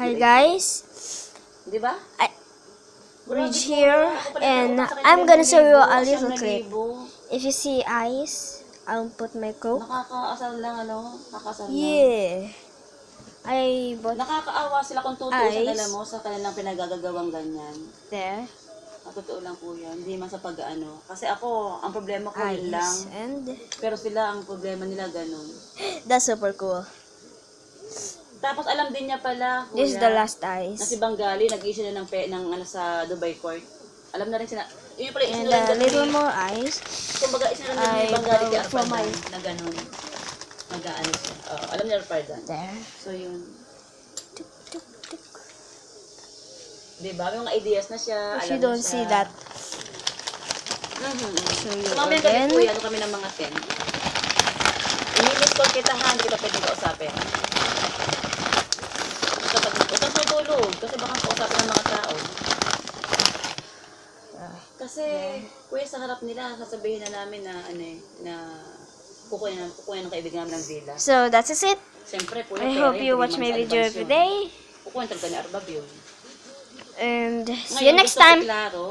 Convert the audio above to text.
Hi guys, Di ba? Ridge here, and I'm gonna show you a little clip. If you see eyes, I'll put my coke. Nakakaasar lang, ano? Nakakaasar lang. Yeah, I bought Nakakaawa sila kung tutuusan Eyes. nila mo sa kanilang pinagagawang ganyan. there, Ang totoo lang po yan. Hindi man sa pag-ano. Kasi ako, ang problema ko yun lang. eyes, and Pero sila, ang problema nila ganun. that's super cool. Tapos alam din niya pala, kuya, This is the last na eyes, si Bangali, nag-issue na ng ano, sa Dubai Court. Alam na rin sina... Yun pala, and isinulan a little more eyes. Kumbaga, isinulan I ni Bangali kay bought from Arpadan my- na ganun. Mag-ano siya. Alam niya Arpadan. There. So yun. Tuk, tuk, tuk. Diba? May mga ideas na siya. If alam you na don't siya. see that, So you mamaya again. gabi po yan, kami ng mga 10. Ini-miss call kita ha, hindi kita pwede kausapin. Huwag kang tutulog, kasi baka kausapin ng mga tao. Kasi, kuya, sa harap nila, sasabihin na namin na, ano eh, na kukunin ng kaibigan namin ng villa. So that's it. Siyempre, kuya, I hope you watch my video every day, Kukunin talaga ni Arbab yun. and see you Ngayon, next gusto ko time. klaro,